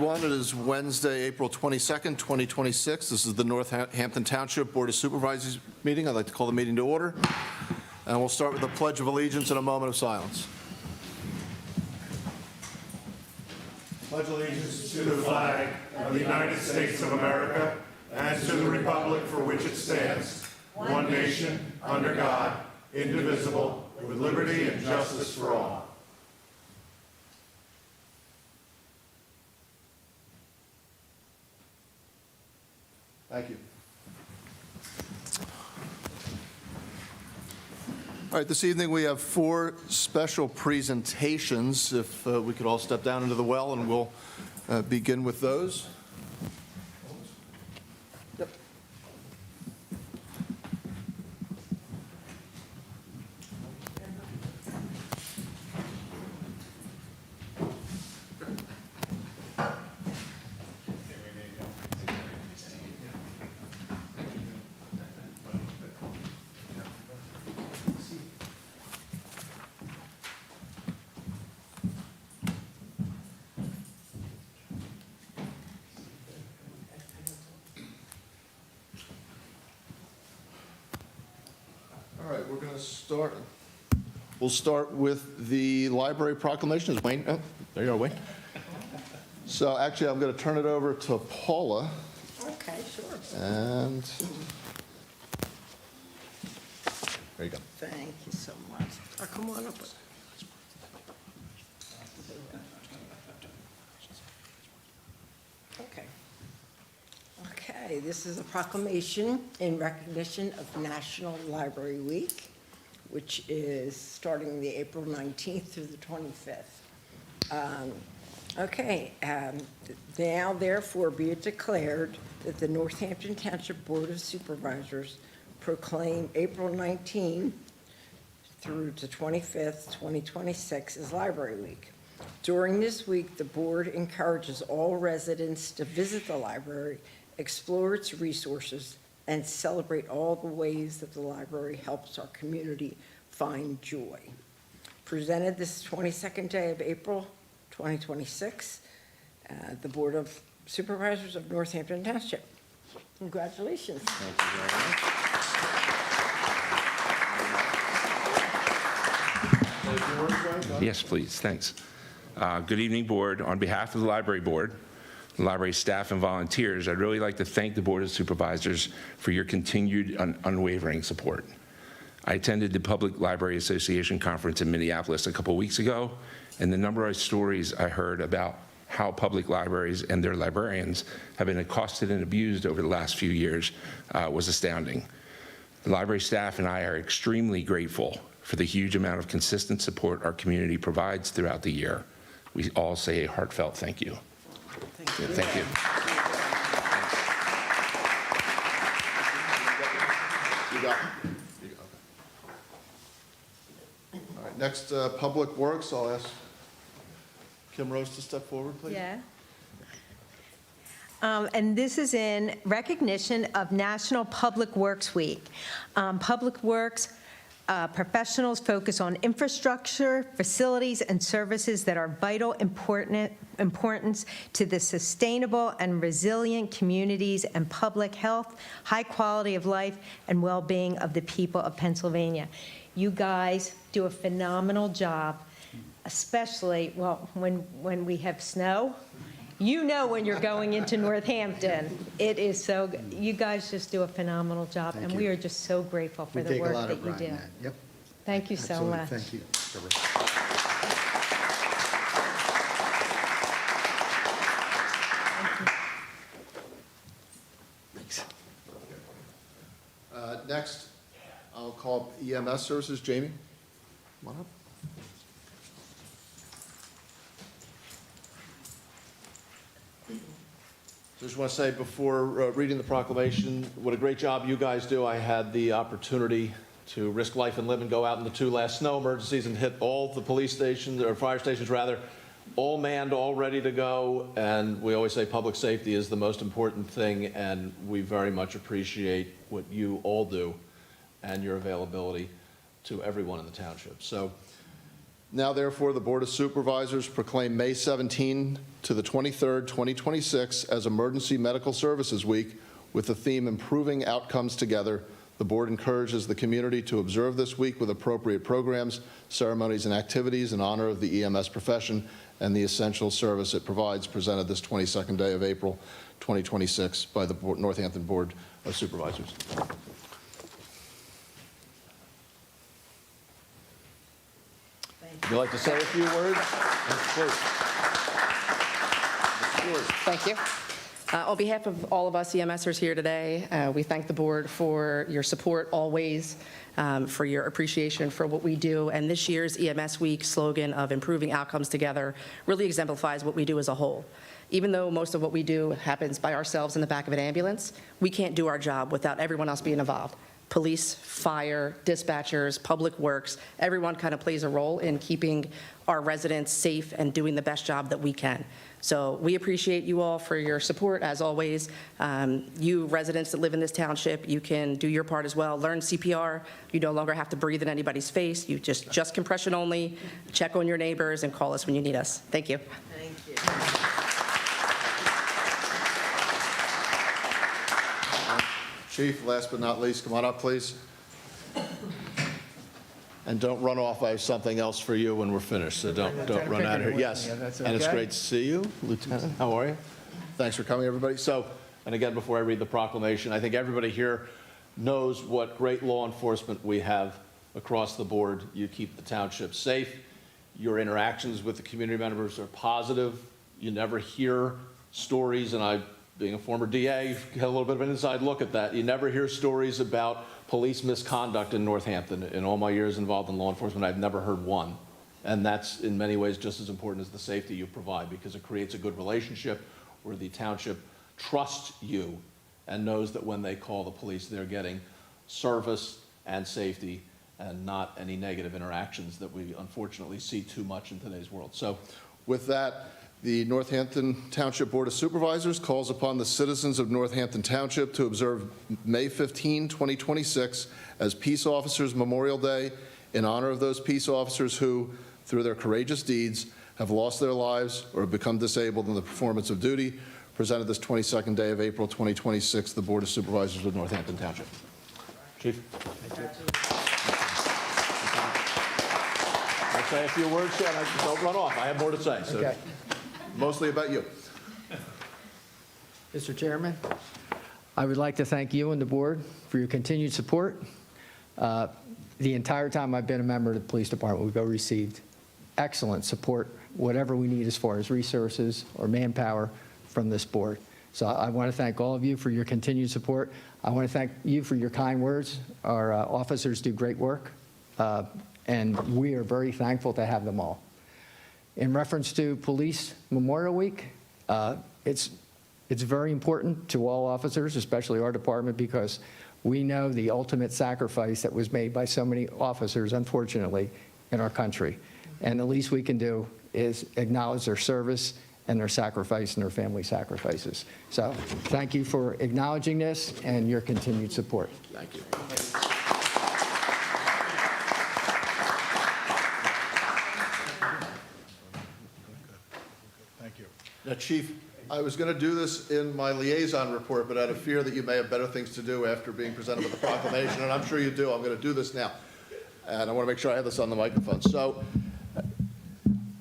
It is Wednesday, April 22nd, 2026. This is the Northampton Township Board of Supervisors meeting. I'd like to call the meeting to order. And we'll start with the Pledge of Allegiance and a moment of silence. Pledge allegiance to the flag of the United States of America and to the republic for which it stands, one nation, under God, indivisible, with liberty and justice for all. Thank you. All right, this evening we have 4 special presentations. If we could all step down into the well, and we'll begin with those. Yep. All right, we're going to start. We'll start with the library proclamation. Is Wayne? Oh, there you are, Wayne. So actually, I'm going to turn it over to Paula. Okay, sure. And there you go. Thank you so much. Oh, come on up. Okay. Okay, this is a proclamation in recognition of National Library Week, which is starting the April 19th through the 25th. Now therefore be it declared that the Northampton Township Board of Supervisors proclaim April 19th through to 25th, 2026 as Library Week. During this week, the board encourages all residents to visit the library, explore its resources, and celebrate all the ways that the library helps our community find joy. Presented this 22nd day of April 2026, the Board of Supervisors of Northampton Township. Congratulations. Thank you very much. Yes, please. Thanks. Good evening, Board. On behalf of the Library Board, the library staff, and volunteers, I'd really like to thank the Board of Supervisors for your continued unwavering support. I attended the Public Library Association conference in Minneapolis a couple weeks ago, and the number of stories I heard about how public libraries and their librarians have been accosted and abused over the last few years was astounding. The library staff and I are extremely grateful for the huge amount of consistent support our community provides throughout the year. We all say a heartfelt thank you. Thank you. Thank you. You got it. All right, next, Public Works. I'll ask Kim Rose to step forward, please. Yeah. And this is in recognition of National Public Works Week. Public Works professionals focus on infrastructure, facilities, and services that are vital importance to the sustainable and resilient communities and public health, high quality of life, and well-being of the people of Pennsylvania. You guys do a phenomenal job, especially, well, when we have snow. You know when you're going into Northampton. It is so good. You guys just do a phenomenal job, and we are just so grateful for the work that you do. Yep. Thank you so much. Thank you. Thanks. Next, I'll call EMS Services. Jamie, come on up. So I just want to say before reading the proclamation, what a great job you guys do. I had the opportunity to risk life and limb and go out in the 2 last snow emergencies and hit all the police stations, or fire stations rather, all manned, all ready to go. And we always say public safety is the most important thing, and we very much appreciate what you all do and your availability to everyone in the township. So Now, therefore, the Board of Supervisors proclaim May 17 to the 23rd, 2026 as Emergency Medical Services Week with the theme Improving Outcomes Together. The board encourages the community to observe this week with appropriate programs, ceremonies, and activities in honor of the EMS profession and the essential service it provides, presented this 22nd day of April 2026 by the Northampton Board of Supervisors. Would you like to say a few words? Please. Thank you. On behalf of all of us EMSers here today, we thank the board for your support always, for your appreciation for what we do. And this year's EMS Week slogan of improving outcomes together really exemplifies what we do as a whole. Even though most of what we do happens by ourselves in the back of an ambulance, we can't do our job without everyone else being involved. Police, fire, dispatchers, public works, everyone kind of plays a role in keeping our residents safe and doing the best job that we can. So we appreciate you all for your support, as always. You residents that live in this township, you can do your part as well. Learn CPR. You no longer have to breathe in anybody's face. You just compression only. Check on your neighbors and call us when you need us. Thank you. Thank you. Chief, last but not least, come on up, please. And don't run off. I have something else for you when we're finished, so don't run out of here. Yes, and it's great to see you, Lieutenant. How are you? Thanks for coming, everybody. So, and again, before I read the proclamation, I think everybody here knows what great law enforcement we have across the board. You keep the township safe. Your interactions with the community members are positive. You never hear stories, and I, being a former DA, had a little bit of an inside look at that. You never hear stories about police misconduct in Northampton. In all my years involved in law enforcement, I've never heard one. And that's in many ways just as important as the safety you provide, because it creates a good relationship where the township trusts you and knows that when they call the police, they're getting service and safety and not any negative interactions that we unfortunately see too much in today's world. So with that, the Northampton Township Board of Supervisors calls upon the citizens of Northampton Township to observe May 15, 2026 as Peace Officers Memorial Day in honor of those peace officers who, through their courageous deeds, have lost their lives or have become disabled in the performance of duty. Presented this 22nd day of April 2026, the Board of Supervisors of Northampton Township. Chief. Thank you. I'll say a few words, and don't run off. I have more to say. So. Okay. Mostly about you. Mr. Chairman, I would like to thank you and the board for your continued support. The entire time I've been a member of the police department, we've received excellent support, whatever we need as far as resources or manpower from this board. So I want to thank all of you for your continued support. I want to thank you for your kind words. Our officers do great work, and we are very thankful to have them all. In reference to Police Memorial Week, it's very important to all officers, especially our department, because we know the ultimate sacrifice that was made by so many officers, unfortunately, in our country. And the least we can do is acknowledge their service and their sacrifice and their family sacrifices. So thank you for acknowledging this and your continued support. Thank you. Now, Chief, I was going to do this in my liaison report, but out of fear that you may have better things to do after being presented with the proclamation, and I'm sure you do, I'm going to do this now. And I want to make sure I have this on the microphone. So,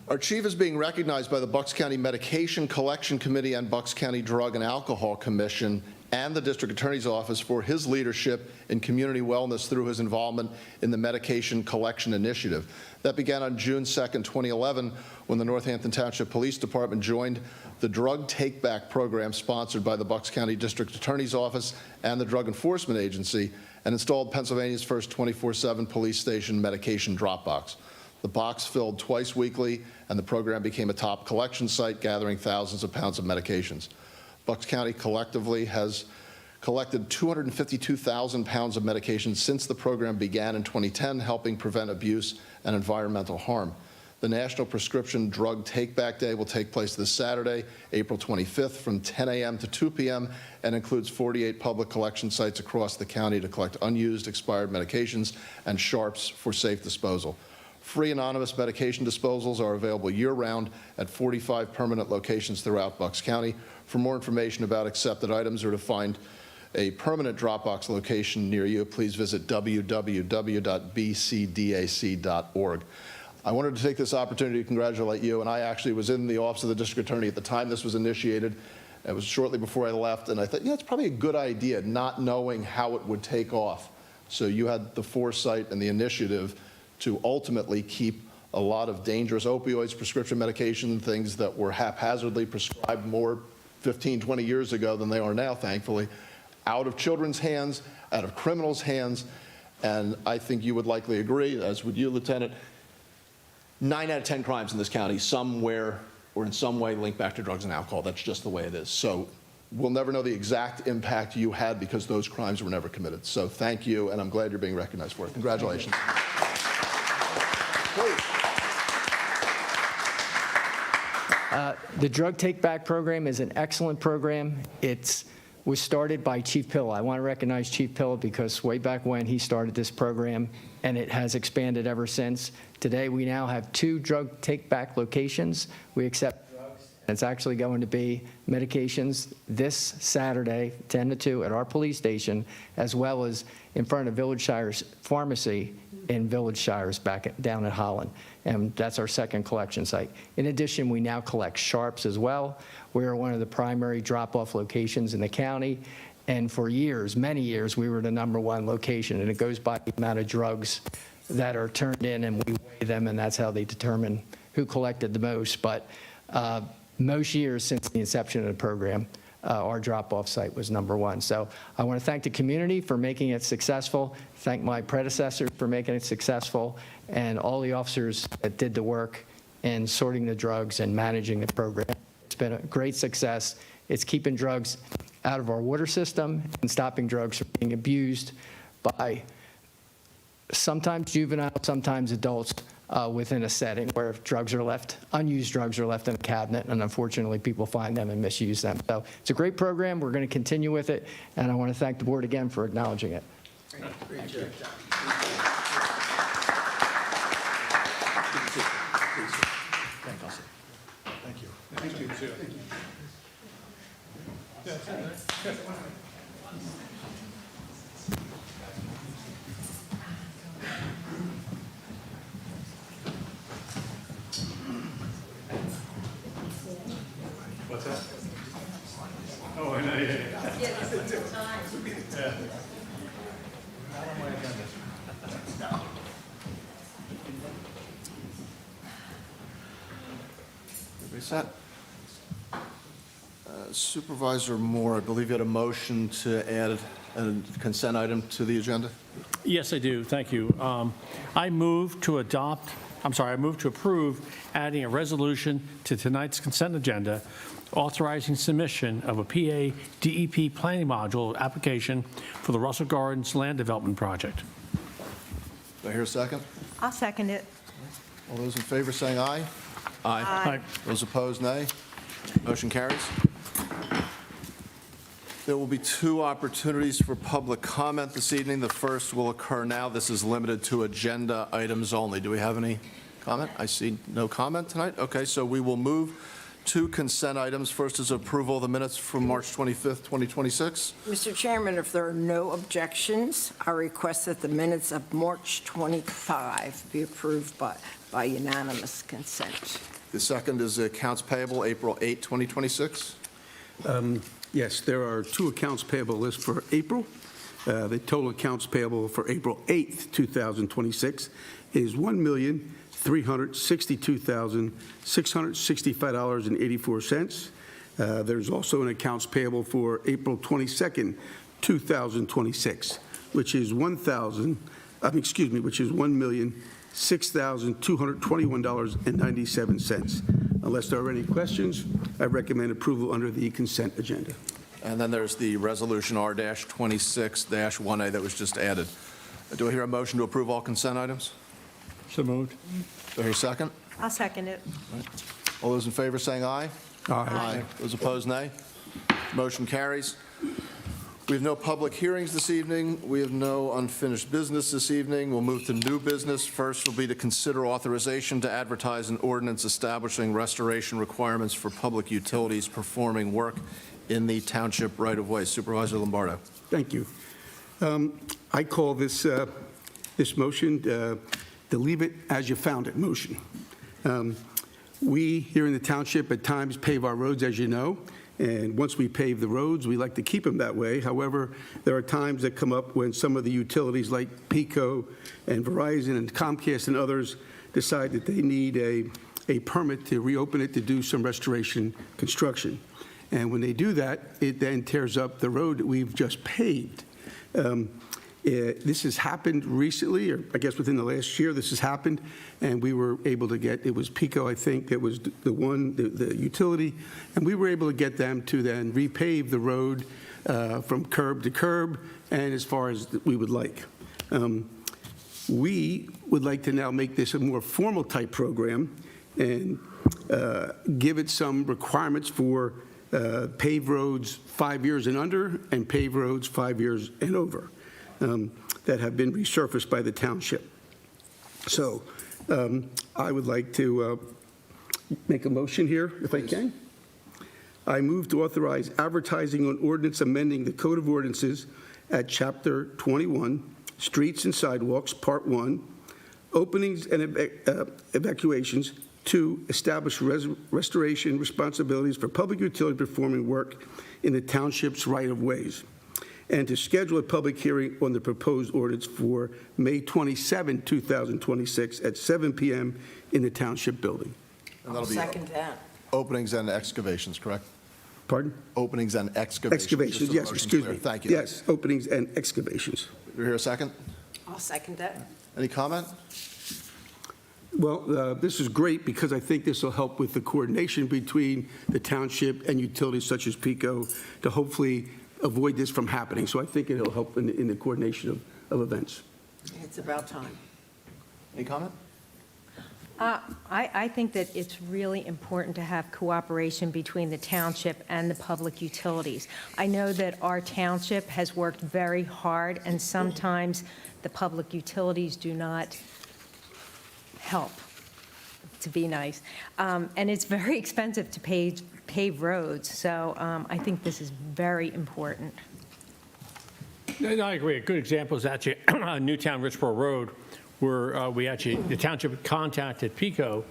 our chief is being recognized by the Bucks County Medication Collection Committee and Bucks County Drug and Alcohol Commission and the District Attorney's Office for his leadership in community wellness through his involvement in the Medication Collection Initiative. That began on June 2nd, 2011, when the Northampton Township Police Department joined the Drug Take-Back program sponsored by the Bucks County District Attorney's Office and the Drug Enforcement Agency, and installed Pennsylvania's first 24/7 police station medication drop box. The box filled twice weekly, and the program became a top collection site, gathering thousands of pounds of medications. Bucks County collectively has collected 252,000 pounds of medication since the program began in 2010, helping prevent abuse and environmental harm. The National Prescription Drug Take-Back Day will take place this Saturday, April 25th, from 10 a.m. to 2 p.m. and includes 48 public collection sites across the county to collect unused, expired medications and sharps for safe disposal. Free anonymous medication disposals are available year-round at 45 permanent locations throughout Bucks County. For more information about accepted items or to find a permanent Dropbox location near you, please visit www.bcdac.org. I wanted to take this opportunity to congratulate you, and I actually was in the office of the district attorney at the time this was initiated. It was shortly before I left, and I thought, it's probably a good idea, not knowing how it would take off. So you had the foresight and the initiative to ultimately keep a lot of dangerous opioids, prescription medication, things that were haphazardly prescribed more 15, 20 years ago than they are now, thankfully, out of children's hands, out of criminals' hands. And I think you would likely agree, as would you, Lieutenant, 9 out of 10 crimes in this county somewhere or in some way linked back to drugs and alcohol. That's just the way it is. So we'll never know the exact impact you had because those crimes were never committed. So thank you, and I'm glad you're being recognized for it. Congratulations. The Drug Take Back program is an excellent program. It was started by Chief Pilla. I want to recognize Chief Pilla because way back when he started this program, and it has expanded ever since. Today, we now have 2 Drug Take Back locations. We accept drugs. It's actually going to be medications this Saturday, 10 to 2, at our police station, as well as in front of Village Shires Pharmacy in Village Shires down at Holland. And that's our second collection site. In addition, we now collect sharps as well. We are one of the primary drop-off locations in the county. And for years, many years, we were the #1 location. And it goes by the amount of drugs that are turned in, and we weigh them, and that's how they determine who collected the most. But most years since the inception of the program, our drop-off site was #1. So I want to thank the community for making it successful, thank my predecessors for making it successful, and all the officers that did the work in sorting the drugs and managing the program. It's been a great success. It's keeping drugs out of our water system and stopping drugs from being abused by sometimes juveniles, sometimes adults, within a setting where drugs are left, unused drugs are left in a cabinet, and unfortunately people find them and misuse them. So it's a great program. We're going to continue with it, and I want to thank the board again for acknowledging it. Great job. Thank you. Thank you, too. What's that? Oh, I know, yeah. Reset. Supervisor Moore, I believe you had a motion to add a consent item to the agenda? Yes, I do. Thank you. I move to approve adding a resolution to tonight's consent agenda authorizing submission of a PA DEP planning module application for the Russell Gardens Land Development Project. Do I hear a second? I'll second it. All those in favor saying aye? Aye. Those opposed, nay. Motion carries. There will be 2 opportunities for public comment this evening. The first will occur now. This is limited to agenda items only. Do we have any comment? I see no comment tonight. Okay, so we will move to consent items. First is approval of the minutes from March 25th, 2026. Mr. Chairman, if there are no objections, I request that the minutes of March 25 be approved by unanimous consent. The second is accounts payable, April 8, 2026. Yes, there are 2 accounts payable lists for April. The total accounts payable for April 8th, 2026 is $1,362,665.84. There's also an accounts payable for April 22nd, 2026, which is $1,006,221.97. Unless there are any questions, I recommend approval under the consent agenda. And then there's the resolution R-26-1A that was just added. Do I hear a motion to approve all consent items? So moved. Do I hear a second? I'll second it. All those in favor saying aye? Aye. Those opposed, nay. Motion carries. We have no public hearings this evening. We have no unfinished business this evening. We'll move to new business. First will be to consider authorization to advertise an ordinance establishing restoration requirements for public utilities performing work in the township right-of-way. Supervisor Lombardo. Thank you. I call this motion the leave it as you found it motion. We here in the township at times pave our roads, as you know, and once we pave the roads, we like to keep them that way. However, there are times that come up when some of the utilities like PECO and Verizon and Comcast and others decide that they need a permit to reopen it to do some restoration construction. And when they do that, it then tears up the road that we've just paved. This has happened recently, or I guess within the last year, this has happened, and we were able to get, it was PECO, I think, that was the utility, and we were able to get them to then repave the road from curb to curb and as far as we would like. We would like to now make this a more formal type program and give it some requirements for paved roads 5 years and under and paved roads 5 years and over. That have been resurfaced by the township. So I would like to make a motion here, if I can. I move to authorize advertising on ordinance amending the Code of Ordinances at Chapter 21, Streets and Sidewalks, Part 1, openings and evacuations, to establish restoration responsibilities for public utility performing work in the township's right-of-ways, and to schedule a public hearing on the proposed ordinance for May 27, 2026 at 7 p.m. in the Township Building. And that'll be Second that. openings and excavations, correct? Pardon? Openings and excavations. Excavations, just so the yes, motion's excuse clear. me. Thank you. Yes, openings and excavations. Do you hear a second? I'll second that. Any comment? Well, this is great because I think this will help with the coordination between the township and utilities such as PECO to hopefully avoid this from happening. So I think it'll help in the coordination of events. It's about time. Any comment? I think that it's really important to have cooperation between the township and the public utilities. I know that our township has worked very hard, and sometimes the public utilities do not help, to be nice. And it's very expensive to pave roads, so I think this is very important. I agree. A good example is actually Newtown Richboro Road, where the township contacted PECO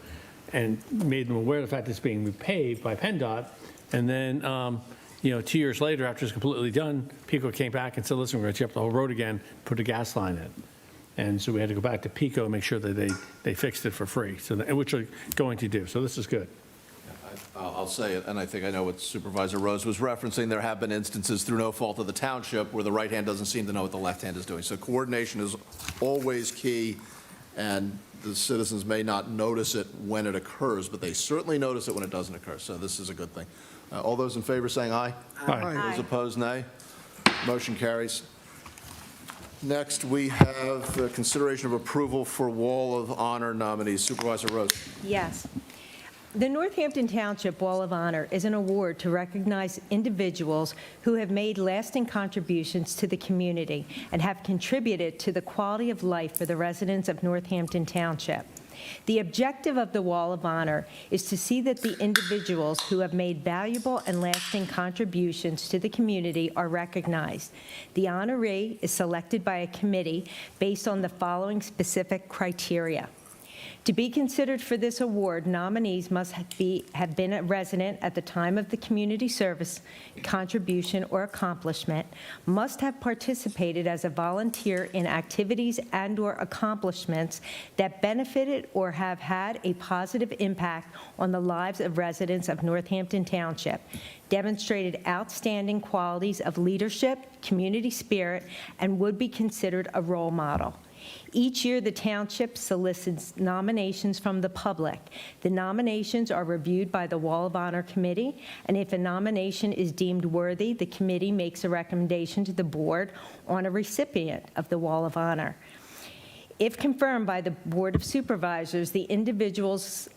and made them aware of the fact that it's being repaved by PennDOT. And then, 2 years later, after it's completely done, PECO came back and said, listen, we're going to tear up the whole road again, put a gas line in. And so we had to go back to PECO and make sure that they fixed it for free, which they're going to do. So this is good. I'll say it, and I think I know what Supervisor Rose was referencing. There have been instances through no fault of the township where the right hand doesn't seem to know what the left hand is doing. So coordination is always key, and the citizens may not notice it when it occurs, but they certainly notice it when it doesn't occur. So this is a good thing. All those in favor saying aye? Aye. Those opposed, nay. Motion carries. Next, we have consideration of approval for Wall of Honor nominees. Supervisor Rose. Yes. The Northampton Township Wall of Honor is an award to recognize individuals who have made lasting contributions to the community and have contributed to the quality of life for the residents of Northampton Township. The objective of the Wall of Honor is to see that the individuals who have made valuable and lasting contributions to the community are recognized. The honoree is selected by a committee based on the following specific criteria. To be considered for this award, nominees must have been a resident at the time of the community service contribution or accomplishment, must have participated as a volunteer in activities and/or accomplishments that benefited or have had a positive impact on the lives of residents of Northampton Township, demonstrated outstanding qualities of leadership, community spirit, and would be considered a role model. Each year, the township solicits nominations from the public. The nominations are reviewed by the Wall of Honor Committee, and if a nomination is deemed worthy, the committee makes a recommendation to the board on a recipient of the Wall of Honor. If confirmed by the Board of Supervisors, the individuals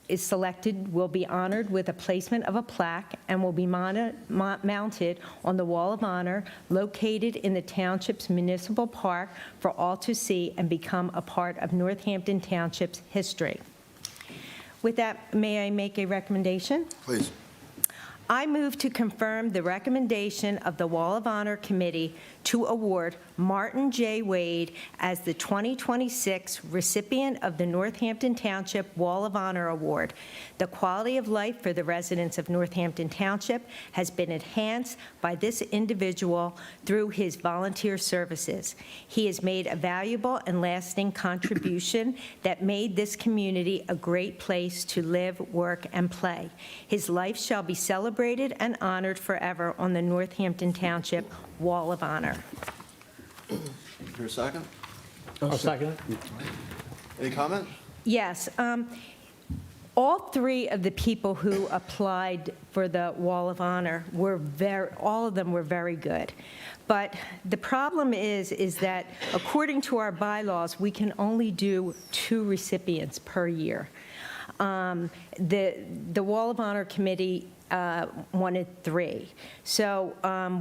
is selected will be honored with a placement of a plaque and will be mounted on the Wall of Honor located in the township's municipal park for all to see and become a part of Northampton Township's history. With that, may I make a recommendation? Please. I move to confirm the recommendation of the Wall of Honor Committee to award Martin J. Wade as the 2026 recipient of the Northampton Township Wall of Honor Award. The quality of life for the residents of Northampton Township has been enhanced by this individual through his volunteer services. He has made a valuable and lasting contribution that made this community a great place to live, work, and play. His life shall be celebrated and honored forever on the Northampton Township Wall of Honor. Here a second? I'll second it. Any comment? Yes. All three of the people who applied for the Wall of Honor all of them were very good. But the problem is that according to our bylaws, we can only do 2 recipients per year. The Wall of Honor Committee wanted 3. So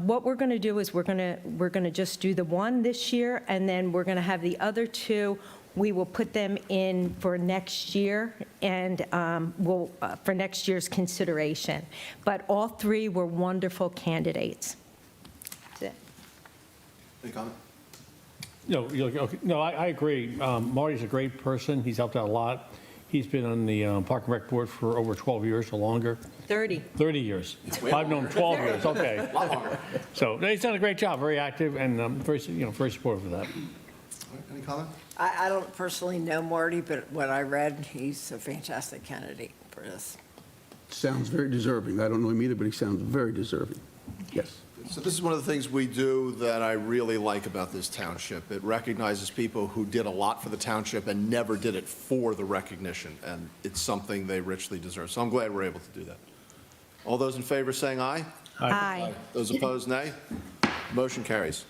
what we're going to do is we're going to just do the 1 this year, and then we're going to have the other 2. We will put them in for next year and for next year's consideration. But all 3 were wonderful candidates. That's it. Any comment? No, I agree. Marty's a great person. He's helped out a lot. He's been on the Park and Rec Board for over 12 years or longer. 30. 30 years. I've known him 12 years, okay. A lot longer. So he's done a great job, very active, and very supportive of that. Any comment? I don't personally know Marty, but what I read, he's a fantastic candidate for this. Sounds very deserving. I don't know him either, but he sounds very deserving. Yes. So this is one of the things we do that I really like about this township. It recognizes people who did a lot for the township and never did it for the recognition, and it's something they richly deserve. So I'm glad we're able to do that. All those in favor saying aye? Aye. Those opposed, nay. Motion carries.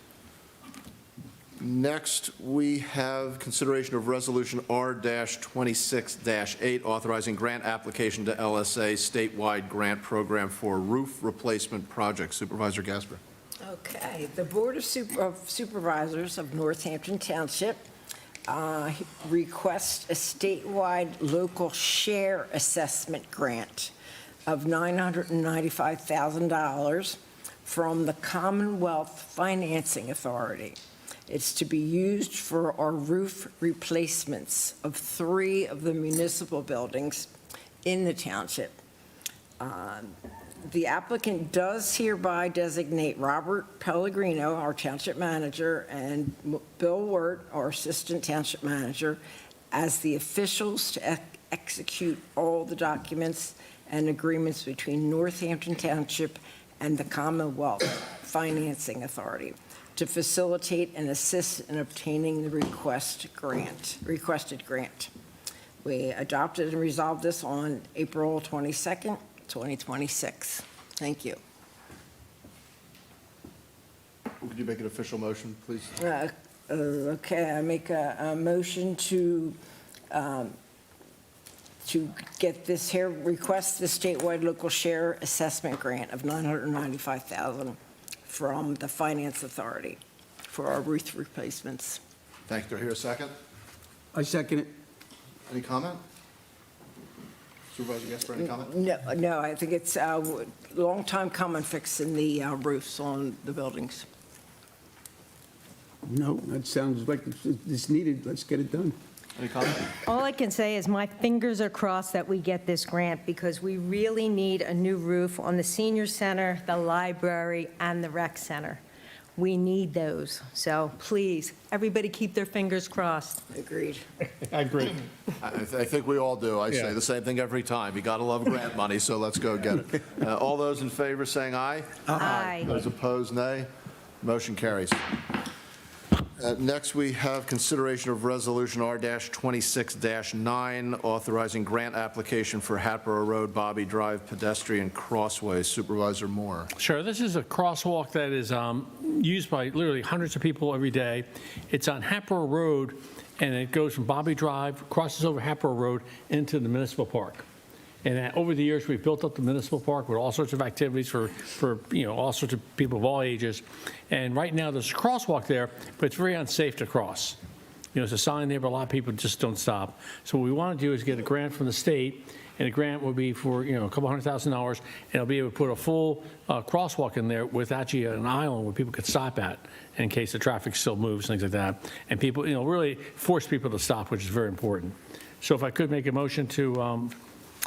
Next, we have consideration of Resolution R-26-8, authorizing grant application to LSA statewide grant program for roof replacement project. Supervisor Gasper. Okay, the Board of Supervisors of Northampton Township requests a statewide local share assessment grant of $995,000 from the Commonwealth Financing Authority. It's to be used for our roof replacements of 3 of the municipal buildings in the township. The applicant does hereby designate Robert Pellegrino, our township manager, and Bill Wirt, our assistant township manager, as the officials to execute all the documents and agreements between Northampton Township and the Commonwealth Financing Authority to facilitate and assist in obtaining the requested grant. We adopted and resolved this on April 22nd, 2026. Thank you. Could you make an official motion, please? Okay, I make a motion to get this here, request the statewide local share assessment grant of $995,000 from the Finance Authority for our roof replacements. Thank you. Do I hear a second? I second it. Any comment? Supervisor Gasper, any comment? No, I think it's a long time coming fixing the roofs on the buildings. No, that sounds like it's needed. Let's get it done. Any comment? All I can say is my fingers are crossed that we get this grant because we really need a new roof on the senior center, the library, and the rec center. We need those. So please, everybody keep their fingers crossed. Agreed. I agree. I think we all do. I say Yeah. the same thing every time. You got to love grant money, so let's go get it. All those in favor saying aye? Aye. Those opposed, nay. Motion carries. Next, we have consideration of Resolution R-26-9, authorizing grant application for Hatboro Road, Bobby Drive pedestrian crossway. Supervisor Moore. Sure, this is a crosswalk that is used by literally hundreds of people every day. It's on Hatboro Road, and it goes from Bobby Drive, crosses over Hatboro Road into the municipal park. And over the years, we've built up the municipal park with all sorts of activities for all sorts of people of all ages. And right now, there's a crosswalk there, but it's very unsafe to cross. There's a sign there, but a lot of people just don't stop. So what we want to do is get a grant from the state, and the grant will be for, a couple $100,000, and it'll be able to put a full crosswalk in there with actually an island where people could stop at in case the traffic still moves, things like that. And people, really force people to stop, which is very important. So if I could make a motion to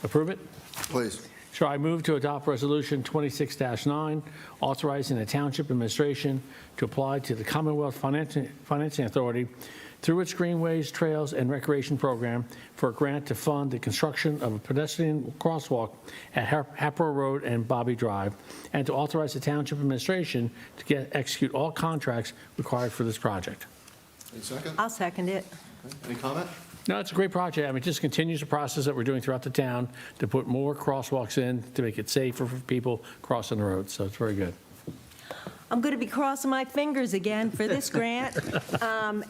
approve it? Please. So I move to adopt Resolution 26-9, authorizing the Township Administration to apply to the Commonwealth Financing Authority through its Greenways, Trails, and Recreation Program for a grant to fund the construction of a pedestrian crosswalk at Hatboro Road and Bobby Drive, and to authorize the Township Administration to execute all contracts required for this project. Any second? I'll second it. Any comment? No, it's a great project. I mean, it just continues the process that we're doing throughout the town to put more crosswalks in to make it safer for people crossing the road, so it's very good. I'm going to be crossing my fingers again for this grant.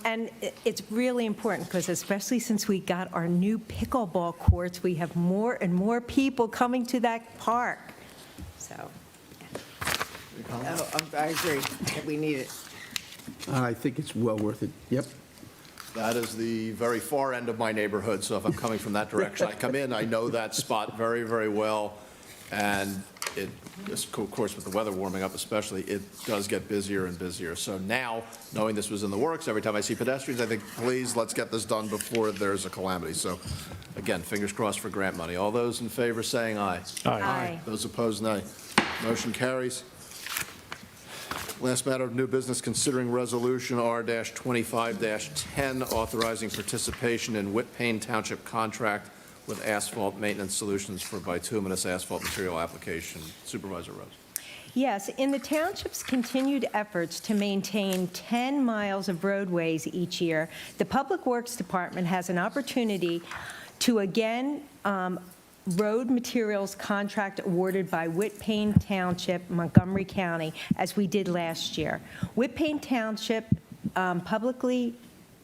And it's really important because especially since we got our new pickleball courts, we have more and more people coming to that park. So, I agree. We need it. I think it's well worth it. Yep. That is the very far end of my neighborhood, so if I'm coming from that direction, I come in, I know that spot very, very well, and it, of course, with the weather warming up especially, it does get busier and busier. So now, knowing this was in the works, every time I see pedestrians, I think, please, let's get this done before there's a calamity. So, again, fingers crossed for grant money. All those in favor saying aye. aye. Those opposed, nay. Motion carries. Last matter of new business, considering Resolution R-25-10, authorizing participation in Whitpain Township contract with Asphalt Maintenance Solutions for bituminous asphalt material application. Supervisor Rose. Yes, in the township's continued efforts to maintain 10 miles of roadways each year, the Public Works Department has an opportunity to again road materials contract awarded by Whitpain Township, Montgomery County, as we did last year. Whitpain Township publicly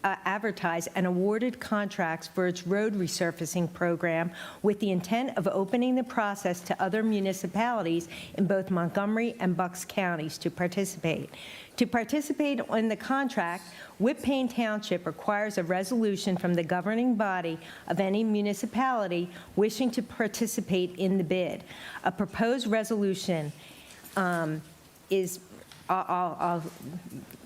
advertised and awarded contracts for its road resurfacing program with the intent of opening the process to other municipalities in both Montgomery and Bucks counties to participate. To participate in the contract, Whitpain Township requires a resolution from the governing body of any municipality wishing to participate in the bid. A proposed resolution is, I'll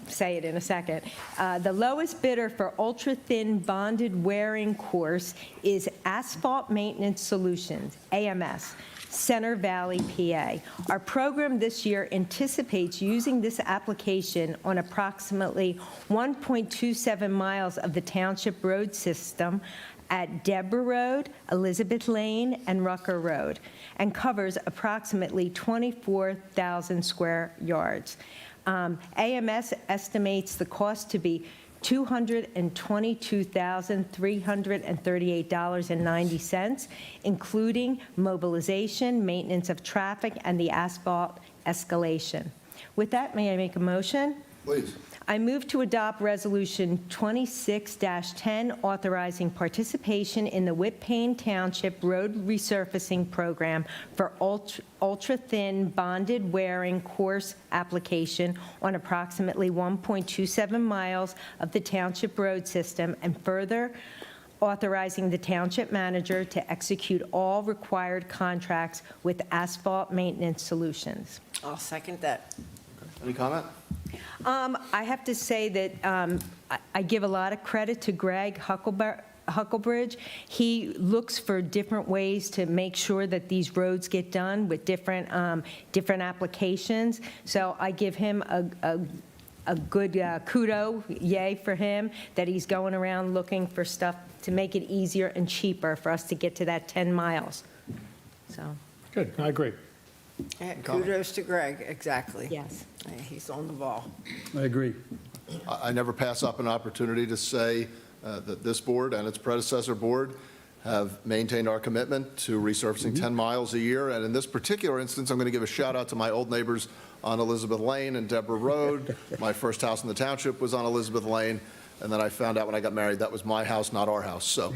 say it in a second. The lowest bidder for ultra-thin bonded wearing course is Asphalt Maintenance Solutions, AMS, Center Valley, PA. Our program this year anticipates using this application on approximately 1.27 miles of the township road system at Deborah Road, Elizabeth Lane, and Rucker Road, and covers approximately 24,000 square yards. AMS estimates the cost to be $222,338.90, including mobilization, maintenance of traffic, and the asphalt escalation. With that, may I make a motion? Please. I move to adopt Resolution 26-10, authorizing participation in the Whitpain Township Road Resurfacing Program for ultra-thin bonded wearing course application on approximately 1.27 miles of the township road system, and further authorizing the township manager to execute all required contracts with Asphalt Maintenance Solutions. I'll second that. Any comment? I have to say that I give a lot of credit to Greg Hucklebridge. He looks for different ways to make sure that these roads get done with different applications. So I give him a good kudo, yay for him, that he's going around looking for stuff to make it easier and cheaper for us to get to that 10 miles. So, Good, I agree. Kudos to Greg, exactly. yes. He's on the ball. I agree. I never pass up an opportunity to say that this board and its predecessor board have maintained our commitment to resurfacing 10 miles a year. And in this particular instance, I'm going to give a shout out to my old neighbors on Elizabeth Lane and Deborah Road. My first house in the township was on Elizabeth Lane. And then I found out when I got married that was my house, not our house. So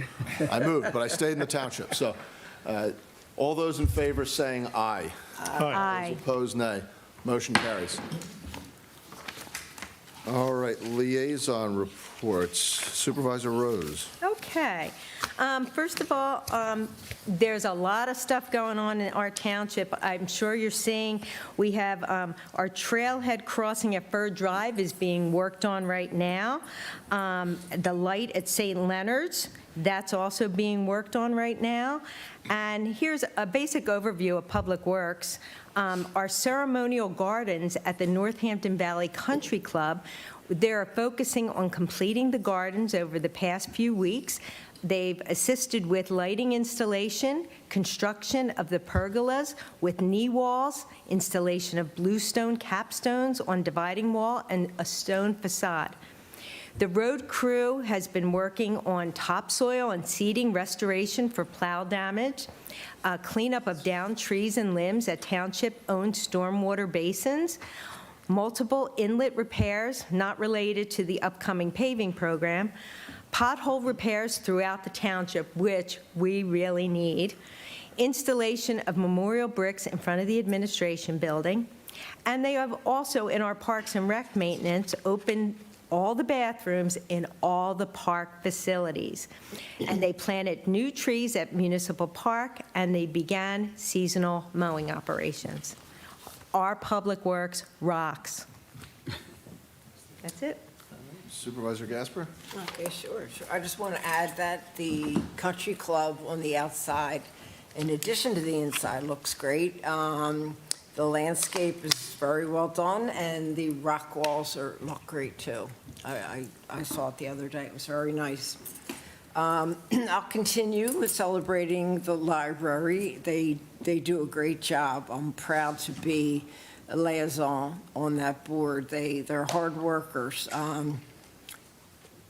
I moved, but I stayed in the township. So All those in favor saying aye. Aye. Opposed, nay. Motion carries. All right, liaison reports. Supervisor Rose. Okay. First of all, there's a lot of stuff going on in our township. I'm sure you're seeing, we have our trailhead crossing at Fur Drive is being worked on right now. The light at St. Leonard's, that's also being worked on right now. And here's a basic overview of Public Works. Our ceremonial gardens at the Northampton Valley Country Club, they're focusing on completing the gardens over the past few weeks. They've assisted with lighting installation, construction of the pergolas with knee walls, installation of bluestone capstones on dividing wall, and a stone facade. The road crew has been working on topsoil and seeding restoration for plow damage, cleanup of downed trees and limbs at township-owned stormwater basins, multiple inlet repairs not related to the upcoming paving program, pothole repairs throughout the township, which we really need, installation of memorial bricks in front of the administration building, and they have also, in our Parks and Rec maintenance, opened all the bathrooms in all the park facilities. And they planted new trees at Municipal Park, and they began seasonal mowing operations. Our Public Works rocks. That's it. Supervisor Gasper? Okay, sure. I just want to add that the country club on the outside, in addition to the inside, looks great. The landscape is very well done, and the rock walls look great, too. I saw it the other day. It was very nice. I'll continue with celebrating the library. They do a great job. I'm proud to be a liaison on that board. They're hard workers.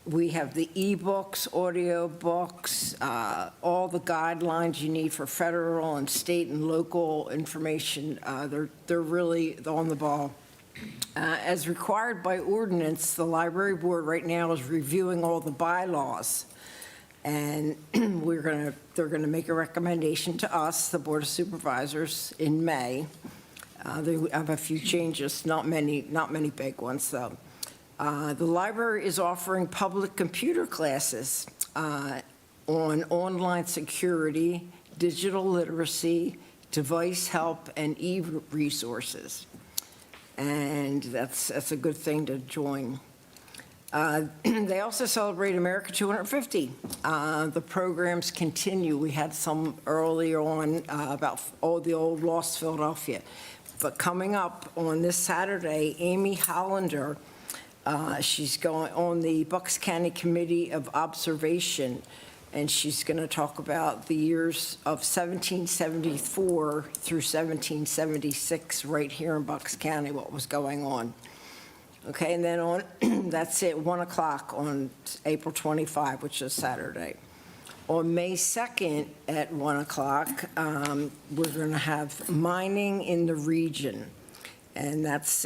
We have the e-books, audio books, all the guidelines you need for federal and state and local information. They're really on the ball. As required by ordinance, the library board right now is reviewing all the bylaws. And they're gonna make a recommendation to us, the Board of Supervisors, in May. They have a few changes, not many big ones, though. The library is offering public computer classes on online security, digital literacy, device help, and e-resources. And that's a good thing to join. They also celebrate America 250. The programs continue. We had some earlier on about all the old lost Philadelphia. But coming up on this Saturday, Amy Hollander, she's going on the Bucks County Committee of Observation, and she's going to talk about the years of 1774 through 1776 right here in Bucks County, what was going on. Okay, and then on, that's it, 1 o'clock on April 25, which is Saturday. On May 2nd at 1 o'clock, we're going to have mining in the region, and that's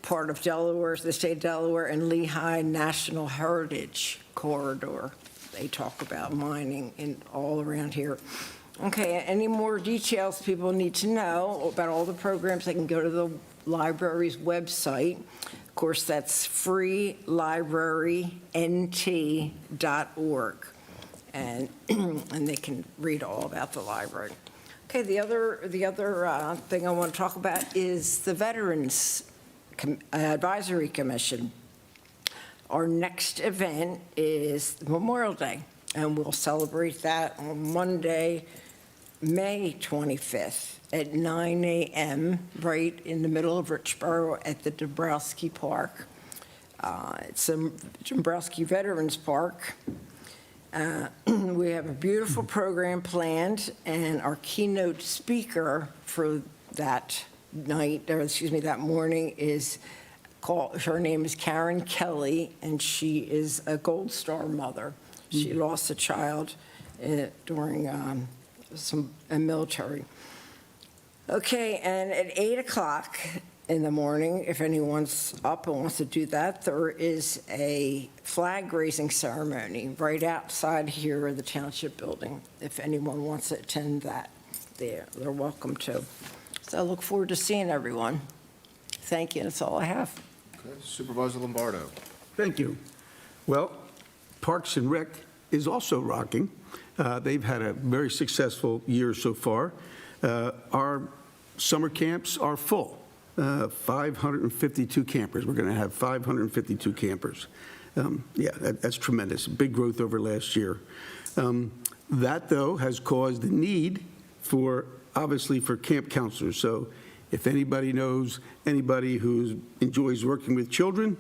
part of Delaware, the state of Delaware, and Lehigh National Heritage Corridor. They talk about mining in all around here. Okay, any more details people need to know about all the programs, they can go to the library's website. Of course, that's freelibrarynt.org, and they can read all about the library. Okay, the other thing I want to talk about is the Veterans Advisory Commission. Our next event is Memorial Day, and we'll celebrate that on Monday, May 25th at 9 a.m. right in the middle of Richboro at the Dombrowski Park. It's a Dombrowski Veterans Park. We have a beautiful program planned, and our keynote speaker for that that morning is her name is Karen Kelly, and she is a Gold Star mother. She lost a child during some military. Okay, and at 8 o'clock, in the morning. If anyone's up and wants to do that, there is a flag raising ceremony right outside here of the Township Building. If anyone wants to attend that, they're welcome to. So I look forward to seeing everyone. Thank you, that's all I have. Okay, Supervisor Lombardo. Thank you. Well, Parks and Rec is also rocking. They've had a very successful year so far. Our summer camps are full. 552 campers. We're going to have 552 campers. Yeah, that's tremendous. Big growth over last year. That, though, has caused the need for, obviously, for camp counselors. So if anybody knows anybody who enjoys working with children,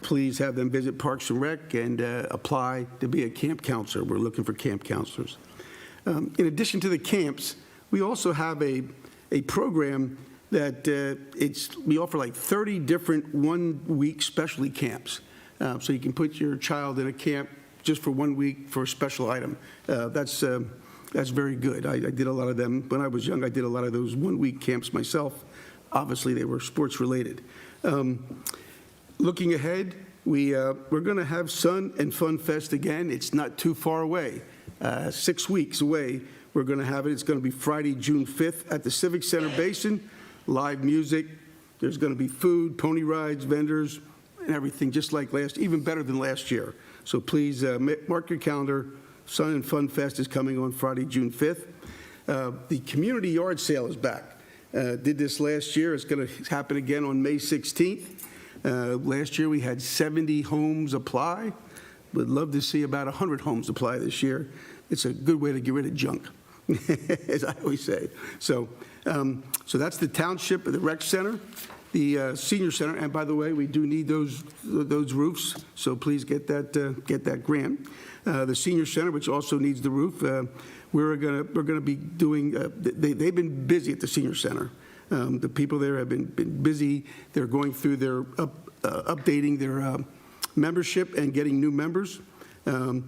please have them visit Parks and Rec and apply to be a camp counselor. We're looking for camp counselors. In addition to the camps, we also have a program that we offer like 30 different one-week specialty camps. So you can put your child in a camp just for 1 week for a special item. That's very good. I did a lot of them. When I was young, I did a lot of those one-week camps myself. Obviously, they were sports-related. Looking ahead, we're going to have Sun and Fun Fest again. It's not too far away. 6 weeks away, we're going to have it. It's going to be Friday, June 5th at the Civic Center Basin. Live music. There's going to be food, pony rides, vendors, and everything just like even better than last year. So please mark your calendar. Sun and Fun Fest is coming on Friday, June 5th. The community yard sale is back. Did this last year. It's going to happen again on May 16th. Last year we had 70 homes apply. Would love to see about 100 homes apply this year. It's a good way to get rid of junk, as I always say. So that's the township, the rec center, the senior center, and by the way, we do need those roofs. So please get that grant. The senior center, which also needs the roof, we're gonna be doing. They've been busy at the senior center. The people there have been busy. They're going through their updating their membership and getting new members. On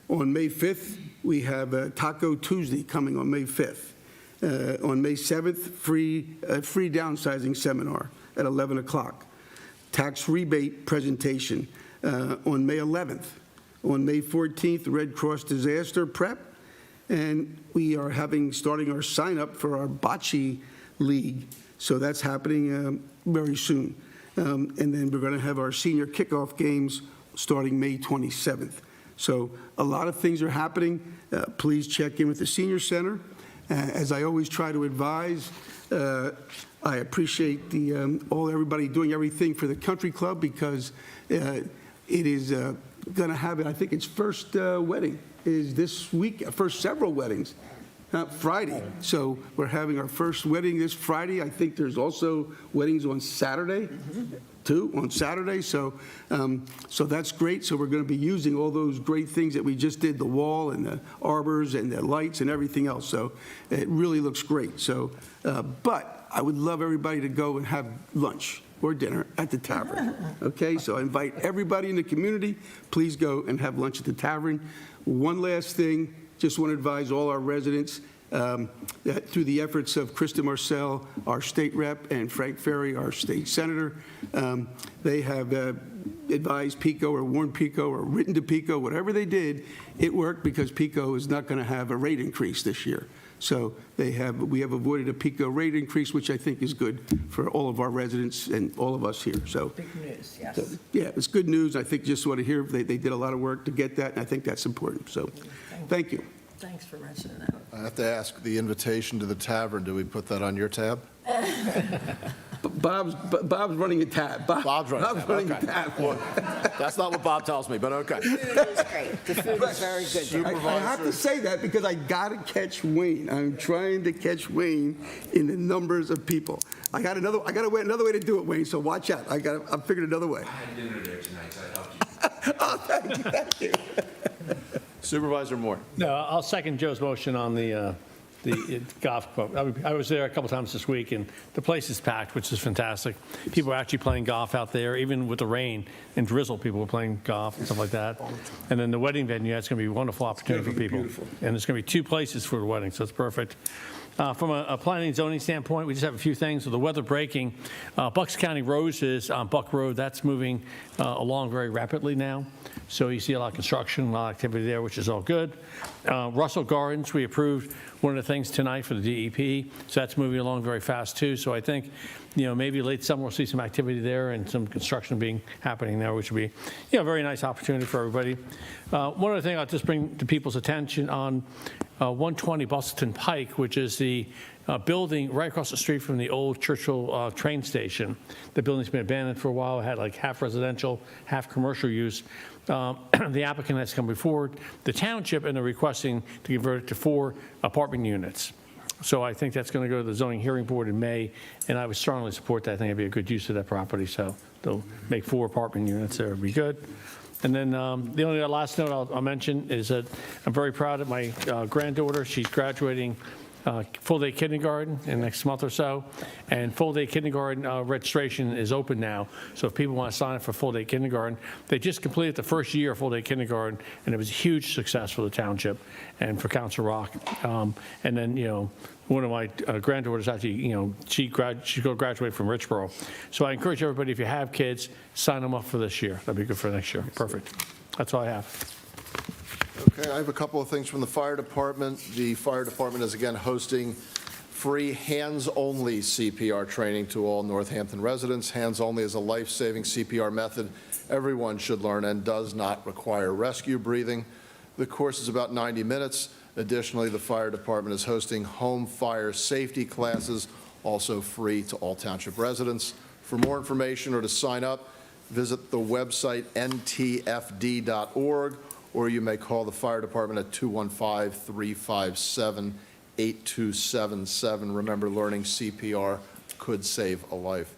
May 5th, we have Taco Tuesday coming on May 5th. On May 7th, free downsizing seminar at 11 o'clock. Tax rebate presentation on May 11th. On May 14th, Red Cross disaster prep. And we are starting our sign up for our bocce league. So that's happening very soon. And then we're going to have our senior kickoff games starting May 27th. So a lot of things are happening. Please check in with the senior center. As I always try to advise, I appreciate everybody doing everything for the country club because it is going to have I think its first wedding is this week, first several weddings, Friday. So we're having our first wedding this Friday. I think there's also weddings on Saturday, too, on Saturday. So that's great. So we're going to be using all those great things that we just did, the wall and the arbors and the lights and everything else. So it really looks great. So, but I would love everybody to go and have lunch or dinner at the tavern. Okay, so I invite everybody in the community, please go and have lunch at the tavern. One last thing, just want to advise all our residents that through the efforts of Krista Marcel, our state rep, and Frank Ferry, our state senator, they have advised PICO or warned PICO or written to PICO, whatever they did, it worked because PICO is not going to have a rate increase this year. So we have avoided a PICO rate increase, which I think is good for all of our residents and all of us here. So Big news, yes. so, yeah, it's good news. I think just want to hear they did a lot of work to get that, and I think that's important. So thank you. Thanks for mentioning that. I have to ask, the invitation to the tavern, do we put that on your tab? Bob's running a tab. Bob's running a tab. Well, that's not what Bob tells me, but okay. The food is great. The food is very good. I have to say that because I got to catch Wayne. I'm trying to catch Wayne in the numbers of people. I got another way to do it, Wayne. So watch out. I figured another way. I had dinner there tonight, so I helped you. Oh, thank you. Supervisor Moore. No, I'll second Joe's motion on the golf club. I was there a couple times this week, and the place is packed, which is fantastic. People are actually playing golf out there, even with the rain and drizzle. People were playing golf and stuff like that. And then the wedding venue, that's going to be a wonderful opportunity for people. Beautiful. And there's going to be 2 places for the wedding, so it's perfect. From a planning and zoning standpoint, we just have a few things. With the weather breaking, Bucks County Roses on Buck Road, that's moving along very rapidly now. So you see a lot of construction, a lot of activity there, which is all good. Russell Gardens, we approved one of the things tonight for the DEP, so that's moving along very fast too. So I think, maybe late summer we'll see some activity there and some construction happening there, which would be, a very nice opportunity for everybody. One other thing I'll just bring to people's attention on 120 Bustleton Pike, which is the building right across the street from the old Churchill train station. The building's been abandoned for a while. It had like half residential, half commercial use. The applicant has come before the township and they're requesting to convert it to 4 apartment units. So I think that's going to go to the zoning hearing board in May, and I would strongly support that. I think it'd be a good use of that property. So they'll make 4 apartment units there. It'd be good. And then the only last note I'll mention is that I'm very proud of my granddaughter. She's graduating full-day kindergarten in the next month or so, and full-day kindergarten registration is open now. So if people want to sign up for full-day kindergarten, they just completed the first year of full-day kindergarten, and it was a huge success for the township and for Council Rock. And then, one of my granddaughters actually, she's going to graduate from Richboro. So I encourage everybody, if you have kids, sign them up for this year. That'd be good for next year. Perfect. That's all I have. Okay, I have a couple of things from the fire department. The fire department is again hosting free hands-only CPR training to all Northampton residents. Hands-only is a life-saving CPR method everyone should learn and does not require rescue breathing. The course is about 90 minutes. Additionally, the fire department is hosting home fire safety classes, also free to all township residents. For more information or to sign up, visit the website ntfd.org, or you may call the fire department at 215-357-8277. Remember, learning CPR could save a life.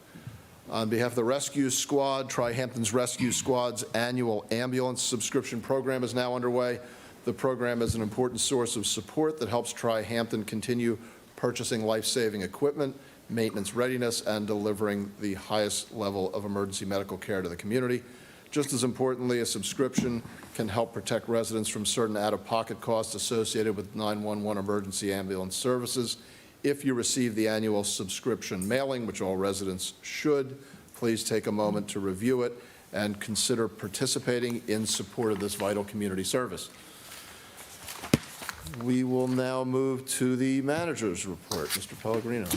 On behalf of the Rescue Squad, Tri-Hampton's Rescue Squad's annual ambulance subscription program is now underway. The program is an important source of support that helps Tri-Hampton continue purchasing life-saving equipment, maintenance readiness, and delivering the highest level of emergency medical care to the community. Just as importantly, a subscription can help protect residents from certain out-of-pocket costs associated with 911 emergency ambulance services. If you receive the annual subscription mailing, which all residents should, please take a moment to review it and consider participating in support of this vital community service. We will now move to the manager's report. Mr. Pellegrino.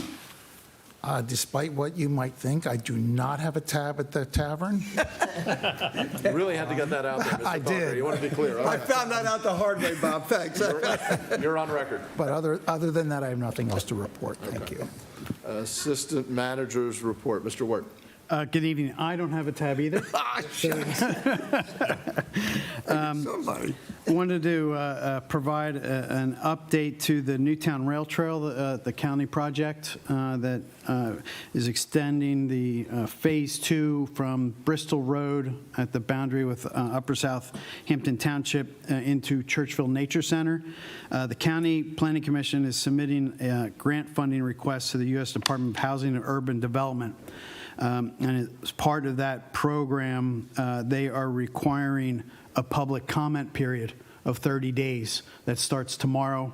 Despite what you might think, I do not have a tab at the tavern. You really had to get that out there, Mr. I Pellegrino. did. You want to be clear. I found that out the hard way, Bob. Thanks. You're on record. But other than that, I have nothing else to report. Thank you. Assistant manager's report. Mr. Wirt. Good evening. I don't have a tab either. Somebody. Wanted to provide an update to the Newtown Rail Trail, the county project that is extending the Phase 2 from Bristol Road at the boundary with Upper Southampton Township into Churchville Nature Center. The County Planning Commission is submitting a grant funding request to the U.S. Department of Housing and Urban Development. And as part of that program, they are requiring a public comment period of 30 days that starts tomorrow,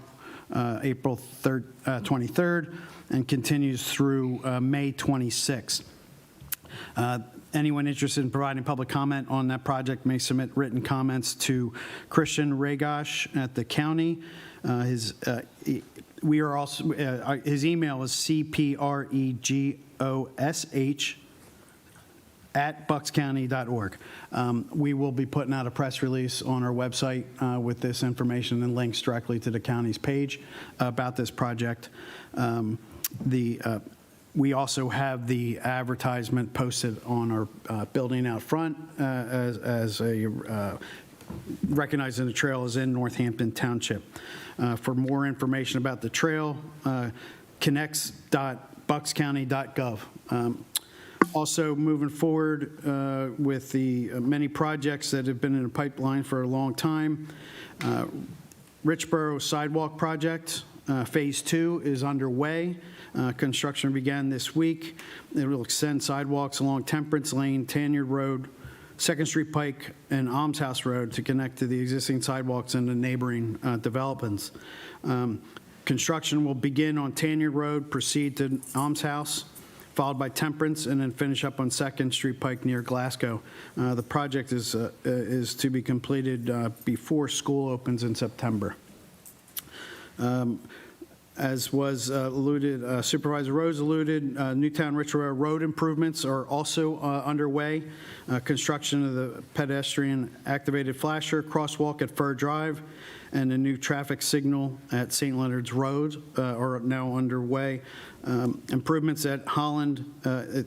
April 23rd, and continues through May 26th. Anyone interested in providing public comment on that project may submit written comments Christian Regosh at the county. His email is cpregosh@buckscounty.org. We will be putting out a press release on our website with this information and links directly to the county's page about this project. We also have the advertisement posted on our building out front as recognizing the trail is in Northampton Township. For more information about the trail, connects.buckscounty.gov. Also moving forward with the many projects that have been in the pipeline for a long time. Richboro Sidewalk Project, Phase 2 is underway. Construction began this week. It will extend sidewalks along Temperance Lane, Tanyard Road, 2nd Street Pike, and Alms House Road to connect to the existing sidewalks and the neighboring developments. Construction will begin on Tanya Road, proceed to Alms House, followed by Temperance, and then finish up on 2nd Street Pike near Glasgow. The project is to be completed before school opens in September. As was alluded, Supervisor Rose alluded, Newtown Rich Road improvements are also underway. Construction of the pedestrian activated flasher crosswalk at Fur Drive and a new traffic signal at St. Leonard's Road are now underway. Improvements at Holland,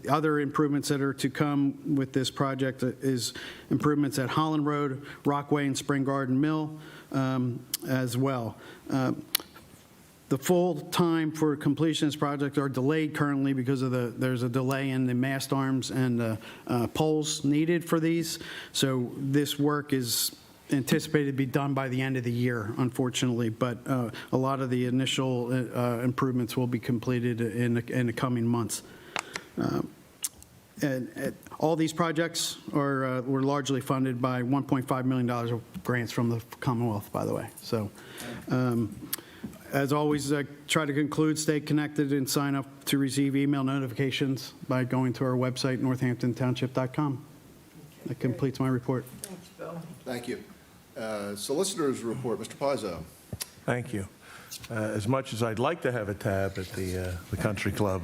other improvements that are to come with this project is improvements at Holland Road, Rockway, and Spring Garden Mill as well. The full time for completion of this project are delayed currently because of there's a delay in the mast arms and poles needed for these. So this work is anticipated to be done by the end of the year, unfortunately, but a lot of the initial improvements will be completed in the coming months. And all these projects were largely funded by $1.5 million of grants from the Commonwealth, by the way. So. As always, try to conclude, stay connected, and sign up to receive email notifications by going to our website, northamptontownship.com. That completes my report. Thanks, Bill. Thank you. Solicitor's report, Mr. Pizzo. Thank you. As much as I'd like to have a tab at the country club,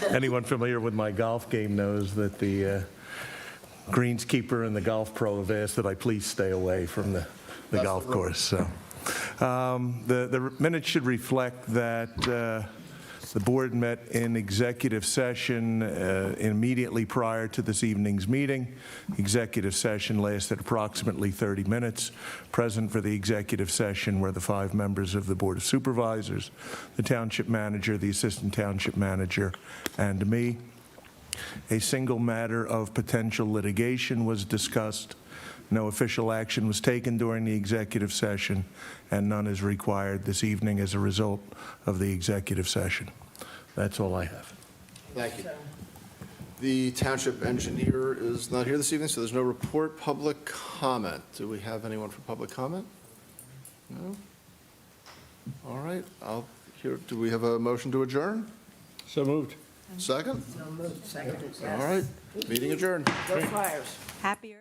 anyone familiar with my golf game knows that the greenskeeper and the golf pro have asked that I please stay away from the golf course. So. The minutes should reflect that the board met in executive session immediately prior to this evening's meeting. Executive session lasted approximately 30 minutes. Present for the executive session were the 5 members of the Board of Supervisors, the township manager, the assistant township manager, and me. A single matter of potential litigation was discussed. No official action was taken during the executive session, and none is required this evening as a result of the executive session. That's all I have. Thank you. The township engineer is not here this evening, so there's no report. Public comment. Do we have anyone for public comment? No? All right. Do we have a motion to adjourn? So moved. Second? So moved. Second. All right. Meeting adjourned. Go Flyers. Happy Earth.